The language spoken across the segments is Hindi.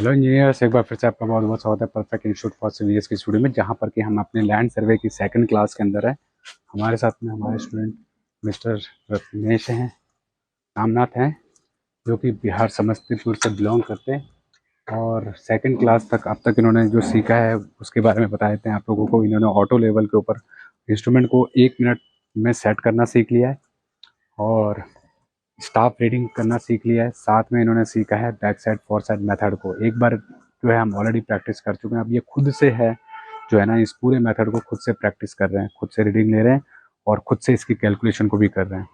हेलो इंजीनियर्स, एक बार फिर से आपका बहुत बहुत स्वागत है परफेक्ट इंस्टीट्यूट फॉर सीवीएस की स्टूडियो में, जहाँ पर कि हम अपने लैंड सर्वे की सेकंड क्लास के अंदर है। हमारे साथ में हमारे स्टूडेंट मिस्टर रत्नेश हैं, रामनाथ हैं, जो कि बिहार समस्तीपुर से बिलोंग करते हैं। और सेकंड क्लास तक अब तक इन्होंने जो सीखा है उसके बारे में बता देते हैं आप लोगों को। इन्होंने ऑटो लेवल के ऊपर इंस्ट्रूमेंट को 1 मिनट में सेट करना सीख लिया है और स्टाफ रीडिंग करना सीख लिया है। साथ में इन्होंने सीखा है back side for side method को। एक बार जो है हम ऑलरेडी प्रैक्टिस कर चुके हैं, अब ये खुद से है जो है ना, इस पूरे मेथड को खुद से प्रैक्टिस कर रहे हैं, खुद से रीडिंग ले रहे हैं और खुद से इसकी कैलकुलेशन को भी कर रहे हैं।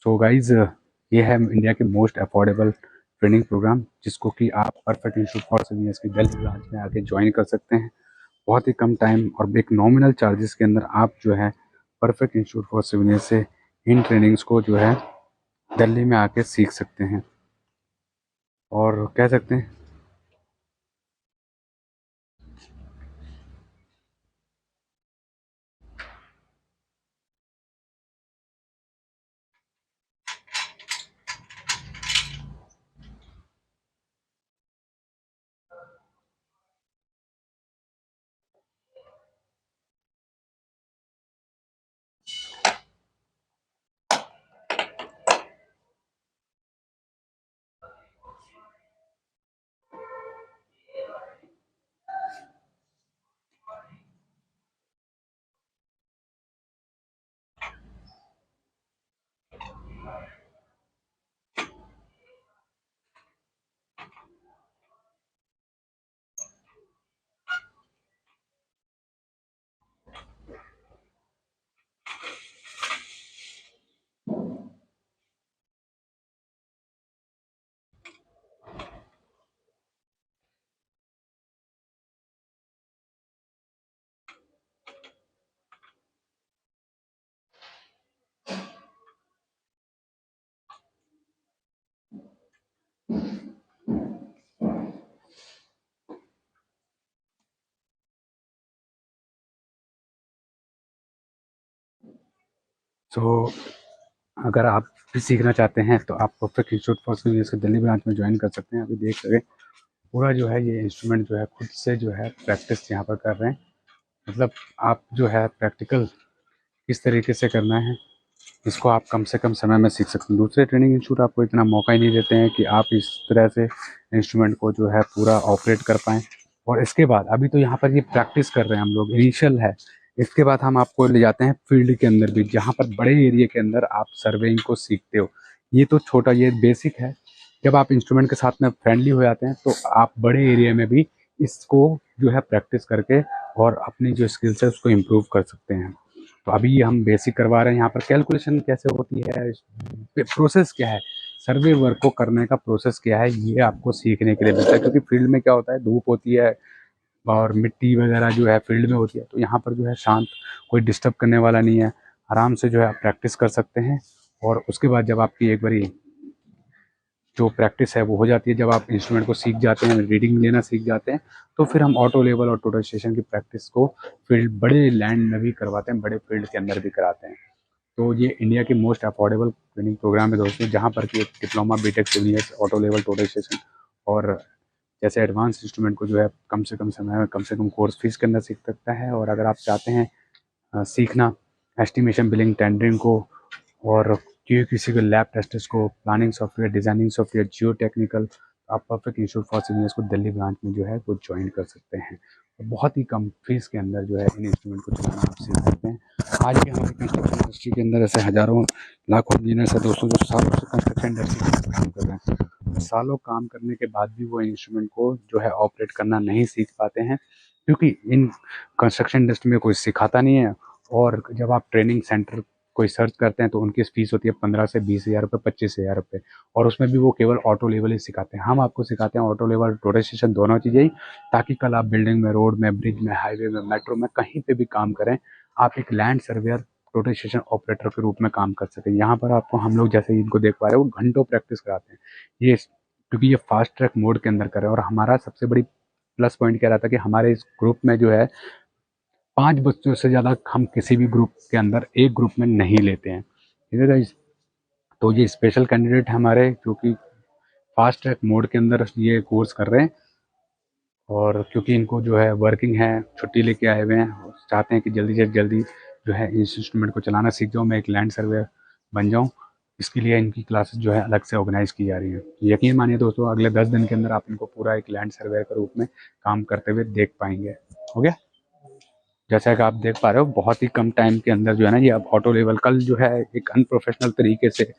सो गाइज, ये है इंडिया के मोस्ट अफोर्डेबल ट्रेनिंग प्रोग्राम, जिसको कि आप परफेक्ट इंस्टीट्यूट फॉर सीवीएस की दिल्ली ब्रांच में आके ज्वाइन कर सकते हैं। बहुत ही कम टाइम और एक नॉमिनल चार्जेस के अंदर आप जो है परफेक्ट इंस्टीट्यूट फॉर सीवीएस से इन ट्रेनिंग्स को जो है दिल्ली में आके सीख सकते हैं और कह सकते हैं। तो अगर आप भी सीखना चाहते हैं तो आप परफेक्ट इंस्टीट्यूट फॉर सीवीएस के दिल्ली ब्रांच में ज्वाइन कर सकते हैं। अभी देख सकें पूरा जो है ये इंस्ट्रूमेंट जो है खुद से जो है प्रैक्टिस यहाँ पर कर रहे हैं। मतलब आप जो है प्रैक्टिकल किस तरीके से करना है इसको आप कम से कम समय में सीख सकते हैं। दूसरे ट्रेनिंग इंस्टीट्यूट आपको इतना मौका ही नहीं देते हैं कि आप इस तरह से इंस्ट्रूमेंट को जो है पूरा ऑपरेट कर पाएँ। और इसके बाद अभी तो यहाँ पर ये प्रैक्टिस कर रहे हैं हम लोग, इनिशियल है। इसके बाद हम आपको ले जाते हैं फील्ड के अंदर भी, जहाँ पर बड़े एरिया के अंदर आप सर्वेइंग को सीखते हो। ये तो छोटा, ये बेसिक है। जब आप इंस्ट्रूमेंट के साथ में फ्रेंडली हो जाते हैं तो आप बड़े एरिया में भी इसको जो है प्रैक्टिस करके और अपनी जो स्किल्स है उसको इम्प्रूव कर सकते हैं। तो अभी हम बेसिक करवा रहे हैं। यहाँ पर कैलकुलेशन कैसे होती है, प्रोसेस क्या है, सर्वे वर्क को करने का प्रोसेस क्या है, ये आपको सीखने के लिए मिलता है। क्योंकि फील्ड में क्या होता है, धूप होती है और मिट्टी वगैरह जो है फील्ड में होती है, तो यहाँ पर जो है शांत, कोई डिस्टर्ब करने वाला नहीं है। आराम से जो है आप प्रैक्टिस कर सकते हैं। और उसके बाद जब आपकी एक बारी जो प्रैक्टिस है वो हो जाती है, जब आप इंस्ट्रूमेंट को सीख जाते हैं, रीडिंग लेना सीख जाते हैं, तो फिर हम ऑटो लेवल और टोटल स्टेशन की प्रैक्टिस को फील्ड, बड़े लैंड में भी करवाते हैं, बड़े फील्ड के अंदर भी कराते हैं। तो ये इंडिया की मोस्ट अफोर्डेबल ट्रेनिंग प्रोग्राम है दोस्तों, जहाँ पर कि एक diploma, BTech, civil, auto level, total station और जैसे एडवांस इंस्ट्रूमेंट को जो है कम से कम समय में कम से कम कोर्स फीस के अंदर सीख सकता है। और अगर आप चाहते हैं सीखना एस्टिमेशन, बिलिंग, टेंडरिंग को और किसी को लैब टेस्टर्स को, प्लानिंग सॉफ्टवेयर, डिजाइनिंग सॉफ्टवेयर, जियो टेक्निकल, आप परफेक्ट इंस्टीट्यूट फॉर सीनियर्स को दिल्ली ब्रांच में जो है वो ज्वाइन कर सकते हैं। और बहुत ही कम फीस के अंदर जो है इन इंस्ट्रूमेंट को चलाना आप सीख सकते हैं। आज भी हमारी कंस्ट्रक्शन इंडस्ट्री के अंदर ऐसे हज़ारों लाखों इंजीनियर्स हैं दोस्तों, जो सालों से कंस्ट्रक्शन इंडस्ट्री में काम कर रहे हैं। सालों काम करने के बाद भी वो इंस्ट्रूमेंट को जो है ऑपरेट करना नहीं सीख पाते हैं, क्योंकि इन कंस्ट्रक्शन इंडस्ट्री में कोई सिखाता नहीं है। और जब आप ट्रेनिंग सेंटर कोई सर्च करते हैं तो उनकी फीस होती है 15 से 20 हज़ार रुपये, 25 हज़ार रुपये। और उसमें भी वो केवल ऑटो लेवल ही सिखाते हैं। हम आपको सिखाते हैं ऑटो लेवल, टोटल स्टेशन, दोनों चीज़ें ही, ताकि कल आप बिल्डिंग में, रोड में, ब्रिज में, हाईवे में, मेट्रो में, कहीं पे भी काम करें, आप एक land surveyor, total station operator के रूप में काम कर सकें। यहाँ पर आपको हम लोग जैसे इनको देख पा रहे हैं, वो घंटों प्रैक्टिस कराते हैं। ये क्योंकि ये फास्ट ट्रैक मोड के अंदर कर रहे हैं। और हमारा सबसे बड़ी प्लस पॉइंट क्या रहता है कि हमारे इस ग्रुप में जो है 5 बच्चों से ज़्यादा हम किसी भी ग्रुप के अंदर एक ग्रुप में नहीं लेते हैं, ठीक है गाइस। तो ये स्पेशल कैंडिडेट हमारे, जो कि फास्ट ट्रैक मोड के अंदर ये कोर्स कर रहे हैं। और क्योंकि इनको जो है वर्किंग है, छुट्टी लेके आए हुए हैं और चाहते हैं कि जल्दी से जल्दी जो है इस इंस्ट्रूमेंट को चलाना सीख जाऊँ, मैं एक लैंड सर्वेयर बन जाऊँ। इसके लिए इनकी क्लासेस जो है अलग से ऑर्गेनाइज़ की जा रही हैं। यकीन मानिए दोस्तों, अगले 10 दिन के अंदर आप इनको पूरा एक लैंड सर्वेयर के रूप में काम करते हुए देख पाएंगे। हो गया। जैसा कि आप देख पा रहे हो, बहुत ही कम टाइम के अंदर जो है ना ये अब ऑटो लेवल, कल जो है एक अनप्रोफेशनल तरीके से,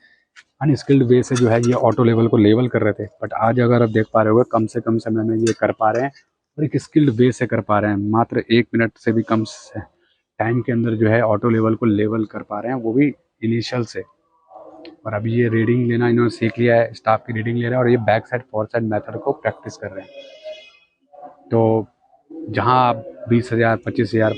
अनस्किल्ड वे से जो है ये ऑटो लेवल को लेवल कर रहे थे, बट आज अगर आप देख पा रहे हो कम से कम समय में ये कर पा रहे हैं और एक स्किल्ड वे से कर पा रहे हैं। मात्र 1 मिनट से भी कम टाइम के अंदर जो है ऑटो लेवल को लेवल कर पा रहे हैं, वो भी इनिशियल से। और अभी ये रीडिंग लेना इन्होंने सीख लिया है, स्टाफ की रीडिंग ले रहे हैं और ये back side four side method को प्रैक्टिस कर रहे हैं। तो जहाँ आप 20,000 25,000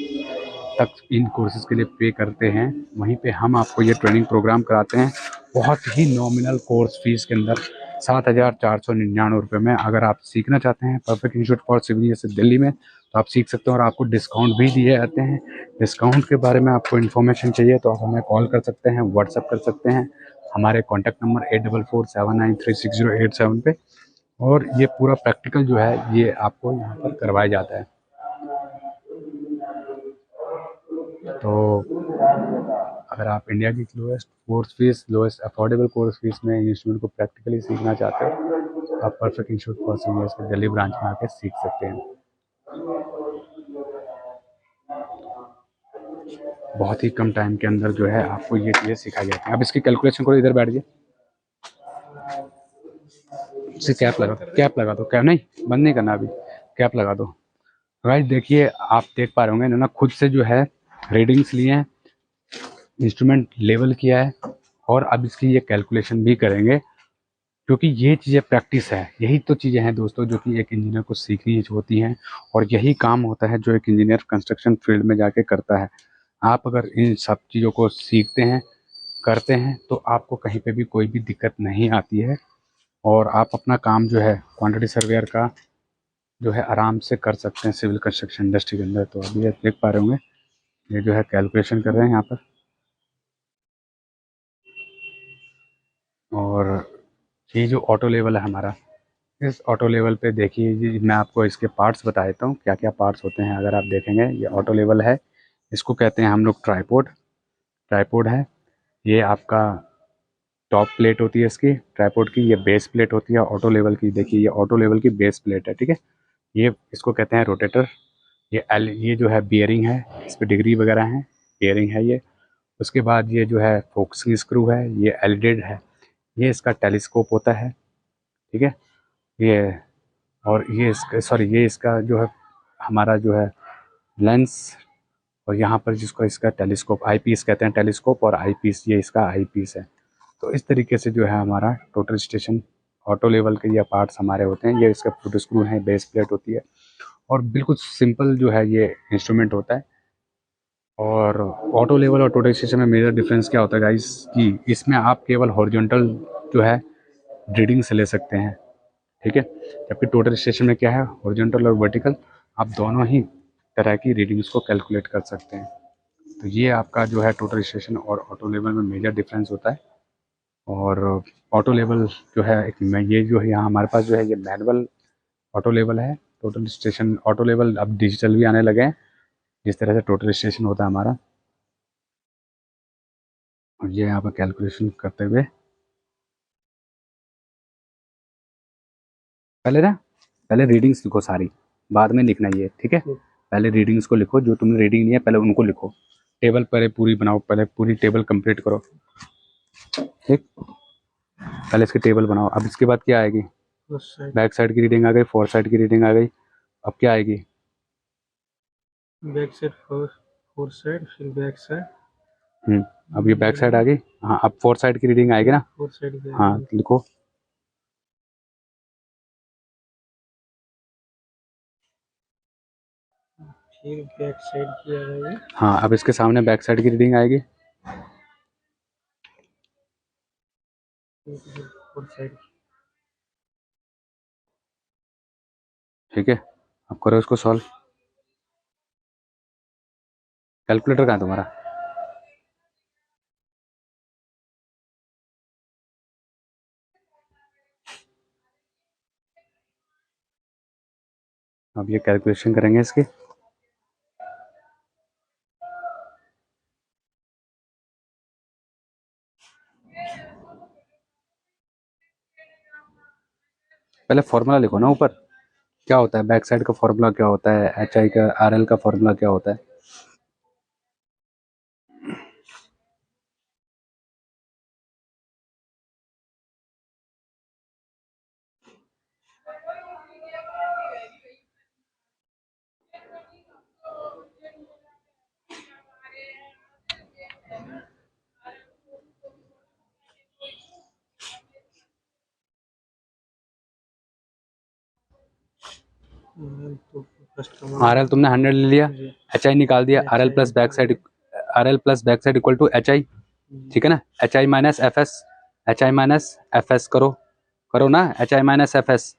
तक इन कोर्सेज के लिए पे करते हैं, वहीं पे हम आपको ये ट्रेनिंग प्रोग्राम कराते हैं बहुत ही नॉमिनल कोर्स फीस के अंदर 7,499 रुपये में। अगर आप सीखना चाहते हैं perfect institute for civil engineers Delhi में, तो आप सीख सकते हैं और आपको डिस्काउंट भी दिए जाते हैं। डिस्काउंट के बारे में आपको इन्फॉर्मेशन चाहिए तो आप हमें कॉल कर सकते हैं, व्हाट्सअप कर सकते हैं। हमारे कॉन्टैक्ट नंबर 8447936087 पे। और ये पूरा प्रैक्टिकल जो है ये आपको यहाँ पर करवाया जाता है। तो अगर आप इंडिया की lowest course fees, lowest affordable course fees में इंस्टीट्यूट को प्रैक्टिकली सीखना चाहते हो, तो आप परफेक्ट इंस्टीट्यूट फॉर सीनियर्स के दिल्ली ब्रांच में आकर सीख सकते हैं। बहुत ही कम टाइम के अंदर जो है आपको ये चीज़ें सिखाई जाती हैं। अब इसकी कैलकुलेशन करो, इधर बैठ जाइए, इसे कैप लगा दो, कैप लगा दो, कैप नहीं बंद नहीं करना, अभी कैप लगा दो। गाइस देखिए, आप देख पा रहे होंगे इन्होंने खुद से जो है रीडिंग्स लिए हैं, इंस्ट्रूमेंट लेवल किया है और अब इसकी ये कैलकुलेशन भी करेंगे, क्योंकि ये चीज़ें प्रैक्टिस है। यही तो चीज़ें हैं दोस्तों जो कि एक इंजीनियर को सीखनी होती हैं और यही काम होता है जो एक इंजीनियर कंस्ट्रक्शन फील्ड में जाके करता है। आप अगर इन सब चीज़ों को सीखते हैं, करते हैं, तो आपको कहीं पे भी कोई भी दिक्कत नहीं आती है और आप अपना काम जो है क्वांटिटी सर्वेयर का जो है आराम से कर सकते हैं सिविल कंस्ट्रक्शन इंडस्ट्री के अंदर। तो अभी आप देख पा रहे होंगे ये जो है कैलकुलेशन कर रहे हैं यहाँ पर। और ये जो ऑटो लेवल है हमारा, इस ऑटो लेवल पे देखिए जी, मैं आपको इसके पार्ट्स बता देता हूँ क्या क्या पार्ट्स होते हैं। अगर आप देखेंगे ये ऑटो लेवल है, इसको कहते हैं हम लोग ट्राइपॉड। ट्राइपॉड है ये आपका, टॉप प्लेट होती है इसकी ट्राइपॉड की, ये बेस प्लेट होती है ऑटो लेवल की। देखिए ये ऑटो लेवल की बेस प्लेट है, ठीक है। ये इसको कहते हैं रोटेटर। ये जो है बियरिंग है, इस पर डिग्री वगैरह है, बियरिंग है ये। उसके बाद ये जो है फोक्सिंग स्क्रू है, ये एलिडेड है, ये इसका टेलीस्कोप होता है, ठीक है। ये और ये इसका, सॉरी, ये इसका जो है हमारा जो है लेंस, और यहाँ पर जिसको इसका टेलीस्कोप आई पीस कहते हैं, टेलीस्कोप और आई पीस, ये इसका आई पीस है। तो इस तरीके से जो है हमारा टोटल स्टेशन ऑटो लेवल के ये पार्ट्स हमारे होते हैं। ये इसका फुट स्क्रू है, बेस प्लेट होती है और बिल्कुल सिंपल जो है ये इंस्ट्रूमेंट होता है। और ऑटो लेवल और टोटल स्टेशन में मेजर डिफरेंस क्या होता है गाइस, कि इसमें आप केवल हॉरिजॉन्टल जो है रीडिंग से ले सकते हैं, ठीक है। जबकि टोटल स्टेशन में क्या है, हॉरिजॉन्टल और वर्टिकल, आप दोनों ही तरह की रीडिंग्स को कैलकुलेट कर सकते हैं। तो ये आपका जो है टोटल स्टेशन और ऑटो लेवल में मेजर डिफरेंस होता है। और ऑटो लेवल जो है एक ये जो है यहाँ हमारे पास जो है ये मैनुअल ऑटो लेवल है। टोटल स्टेशन ऑटो लेवल अब डिजिटल भी आने लगे हैं, जिस तरह से टोटल स्टेशन होता है हमारा। और ये यहाँ पर कैलकुलेशन करते हुए, पहले ना, पहले रीडिंग्स लिखो सारी, बाद में लिखना ये, ठीक है। पहले रीडिंग्स को लिखो, जो तुमने रीडिंग ली है पहले उनको लिखो। टेबल पहले पूरी बनाओ, पहले पूरी टेबल कंप्लीट करो, ठीक। पहले इसकी टेबल बनाओ। अब इसके बाद क्या आएगी, बैक साइड की रीडिंग आ गई, फोर साइड की रीडिंग आ गई। अब क्या आएगी, बैक साइड, फोर साइड, फिर बैक साइड। अब ये बैक साइड आ गई। हाँ, अब फोर साइड की रीडिंग आएगी ना, फोर साइड की हाँ लिखो। फिर बैक साइड की आ गई। हाँ, अब इसके सामने बैक साइड की रीडिंग आएगी। Four side. ठीक है, अब करो इसको सॉल्व। कैलकुलेटर कहाँ है तुम्हारा, अब ये कैलकुलेशन करेंगे इसकी। पहले फॉर्मूला लिखो ना ऊपर, क्या होता है बैक साइड का फॉर्मूला, क्या होता है एच आई का, आर एल का फॉर्मूला क्या होता है। तो कस्टमर आर एल तुमने 100 ले लिया, जी एच आई निकाल दिया, R L plus back side, R L plus back side equal to H I, ठीक है ना। H I minus F S, H I minus F S करो, करो ना, H I minus F S,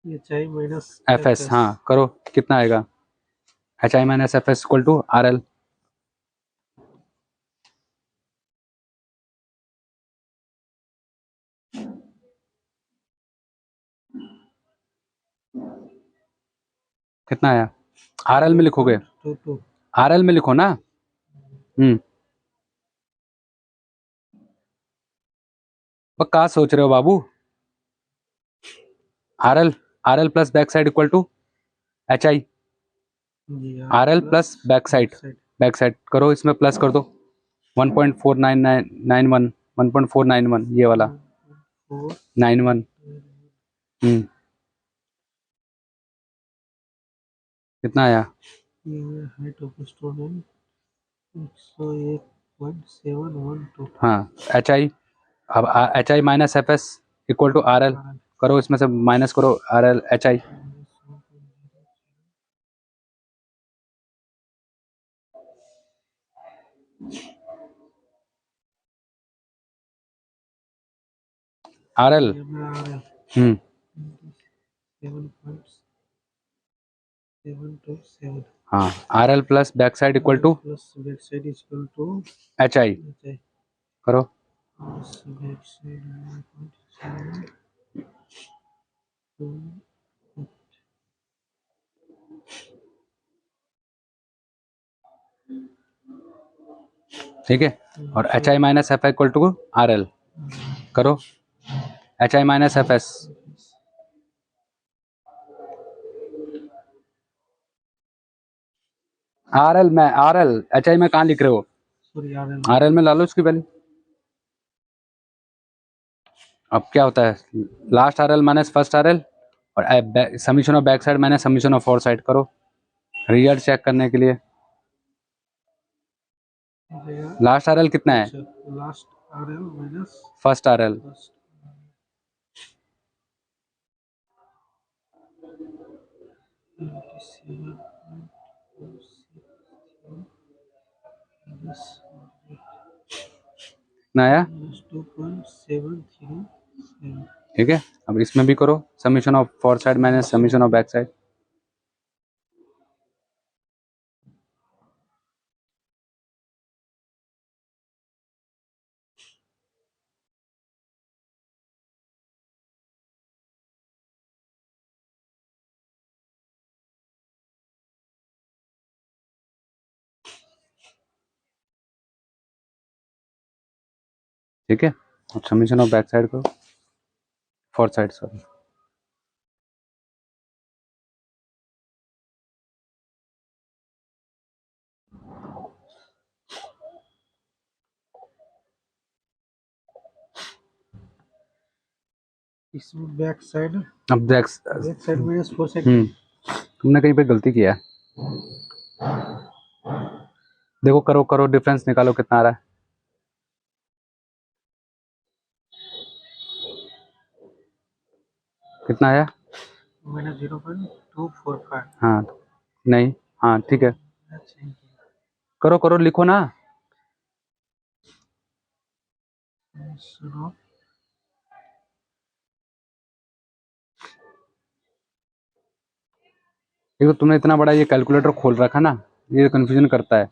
H I minus F S हाँ करो, कितना आएगा, H I minus F S equal to R L. कितना आया, आर एल में लिखोगे, 2.22 आर एल में लिखो ना। क्या सोच रहे हो बाबू, R L plus back side equal to H I, जी R L plus back side करो, इसमें प्लस कर दो 1.4991, 1.491 ये वाला 91। कितना आया, हाइट ऑफ स्टूडेंट 101.712 हाँ एच आई, अब H I minus F S equal to R L, करो इसमें से माइनस करो R L H I, R L 7.727 हाँ, R L plus back side equal to plus back side is equal to H I, करो प्लस बैक साइड 1.7 ठीक है। और H I minus F equal to R L, करो H I minus F S, R L में, आर एल एच आई में कहाँ लिख रहे हो, सॉरी आर एल में ला लो उसकी वैल्यू। अब क्या होता है, last R L minus first R L, और summation of back side minus summation of fore side करो, रिजल्ट चेक करने के लिए। लास्ट आर एल कितना है, last R L minus first R L, first कितना आया, 2.737 ठीक है। अब इसमें भी करो summation of fore side minus summation of back side, ठीक है। अब समीशन ऑफ बैक साइड करो, फोर साइड सॉरी, इसमें बैक साइड अब back side minus four side तुमने कहीं पे गलती किया है, देखो करो करो डिफरेंस निकालो कितना आ रहा है, कितना आया, माइनस 0.245 हाँ नहीं, हाँ ठीक है, करो करो लिखो ना, देखो तुमने इतना बड़ा ये कैलकुलेटर खोल रखा ना, ये कंफ्यूजन करता है,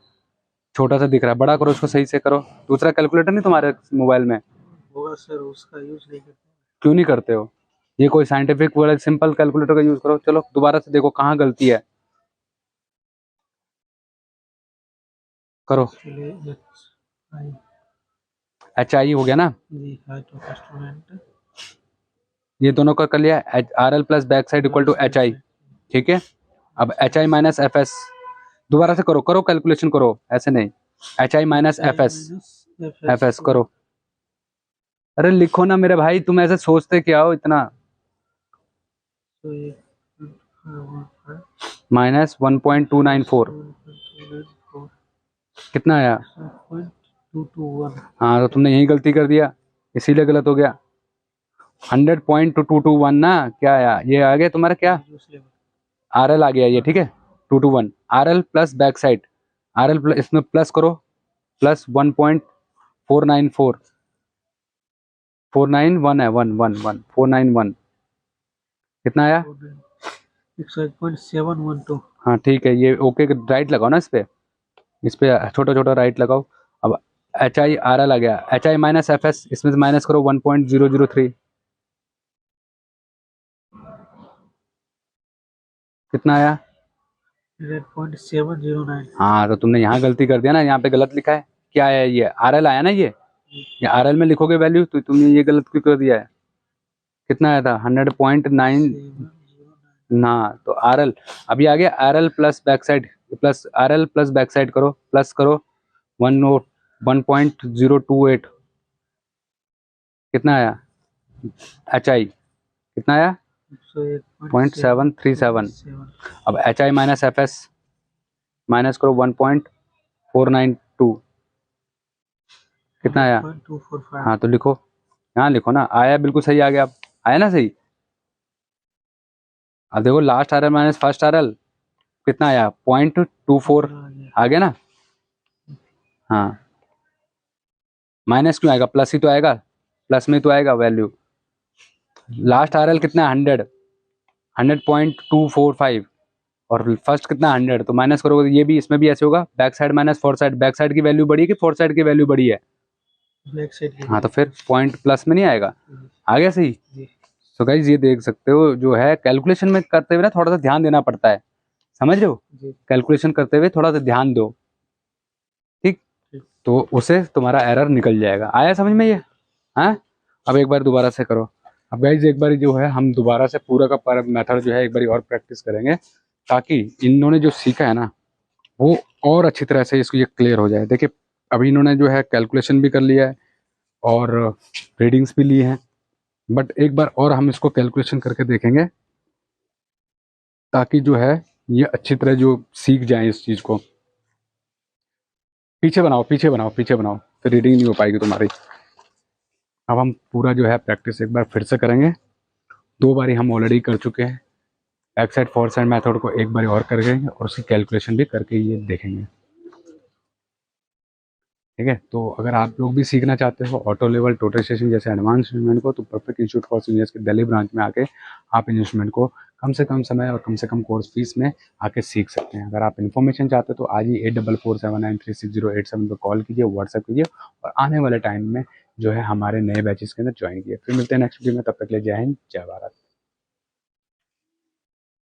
छोटा सा दिख रहा है, बड़ा करो उसको, सही से करो। दूसरा कैलकुलेटर नहीं तुम्हारे मोबाइल में, होगा सर, उसका यूज नहीं करते। क्यों नहीं करते हो, ये कोई साइंटिफिक वाला सिंपल कैलकुलेटर का यूज करो। चलो दोबारा से देखो कहाँ गलती है, करो। चलिए HI HI हो गया ना, जी, हाइट ऑफ स्टूडेंट ये दोनों का कर लिया। RL plus back side equal to HI, ठीक है। अब HI माइनस FS, दोबारा से करो, करो कैलकुलेशन करो, ऐसे नहीं। HI माइनस FS करो। अरे लिखो ना मेरे भाई, तुम ऐसे सोचते क्या हो इतना। तो ये माइनस 1.294 कितना आया? 221 हाँ तो तुमने यही गलती कर दिया, इसीलिए गलत हो गया। 100.221 ना, क्या आया ये आ गया तुम्हारा क्या, RL आ गया ये, ठीक है। 221 RL plus back side, RL plus, इसमें प्लस करो, प्लस 1.494, 491 है, 491 कितना आया? 101.712 हाँ ठीक है, ये ओके राइट लगाओ ना इस पे छोटा छोटा राइट लगाओ। अब HI RL आ गया, HI माइनस FS, इसमें से माइनस करो 1.003, कितना आया? 0.709 हाँ तो तुमने यहाँ गलती कर दिया ना, यहाँ पे गलत लिखा है। क्या है ये, RL आया ना, ये RL में लिखोगे वैल्यू, तो तुमने ये गलत क्यों कर दिया है? कितना आया था? 100.9 ना, तो RL अभी आ गया। RL plus back side, plus RL plus back side करो, प्लस करो 1.028, कितना आया? HI कितना आया? 0.737। अब HI माइनस FS माइनस करो 1.492, कितना आया? 245 हाँ तो लिखो, यहाँ लिखो ना, आया बिल्कुल सही आ गया। अब आया ना सही। अब देखो last RL minus first RL कितना आया? 0.24 आ गया ना। हाँ माइनस क्यों आएगा, प्लस ही तो आएगा, प्लस में तो आएगा वैल्यू। लास्ट RL कितना? 100.245 और फर्स्ट कितना? 100, तो माइनस करोगे तो ये भी, इसमें भी ऐसे होगा, back side minus four side, back side की वैल्यू बड़ी है कि फोर साइड की वैल्यू बड़ी है? बैक साइड हाँ तो फिर पॉइंट प्लस में नहीं आएगा, आ गया सही। तो गाइस ये देख सकते हो, जो है कैलकुलेशन में करते हुए ना थोड़ा सा ध्यान देना पड़ता है, समझ रहे हो? कैलकुलेशन करते हुए थोड़ा सा ध्यान दो, ठीक, तो उसे तुम्हारा एरर निकल जाएगा। आया समझ में ये? हाँ अब एक बार दोबारा से करो। अब गाइज एक बार जो है हम दोबारा से पूरा का पूरा मेथड जो है एक बार और प्रैक्टिस करेंगे, ताकि इन्होंने जो सीखा है ना वो और अच्छी तरह से इसको ये क्लियर हो जाए। देखिए अभी इन्होंने जो है कैलकुलेशन भी कर लिया है और रीडिंग्स भी ली हैं, बट एक बार और हम इसको कैलकुलेशन करके देखेंगे, ताकि जो है ये अच्छी तरह जो सीख जाए इस चीज़ को। पीछे बनाओ, पीछे बनाओ, पीछे बनाओ, फिर रीडिंग नहीं हो पाएगी तुम्हारी। अब हम पूरा जो है प्रैक्टिस एक बार फिर से करेंगे। 2 बारी हम ऑलरेडी कर चुके हैं, back side four side method को एक बार और करेंगे और उसकी कैलकुलेशन भी करके ये देखेंगे, ठीक है। तो अगर आप लोग भी सीखना चाहते हो ऑटो लेवल, टोटल स्टेशन जैसे एडवांस इंस्ट्रूमेंट को, तो परफेक्ट इंस्टीट्यूट फॉर सीनियर्स के दिल्ली ब्रांच में आके आप इन इंस्ट्रूमेंट को कम से कम समय और कम से कम कोर्स फीस में आके सीख सकते हैं। अगर आप इन्फॉर्मेशन चाहते हो तो आज ही 8447936087 पर कॉल कीजिए, व्हाट्सएप कीजिए और आने वाले टाइम में जो है हमारे नए बैचेस के अंदर ज्वाइन कीजिए। फिर मिलते हैं नेक्स्ट वीडियो में, तब तक के लिए जय हिंद, जय भारत।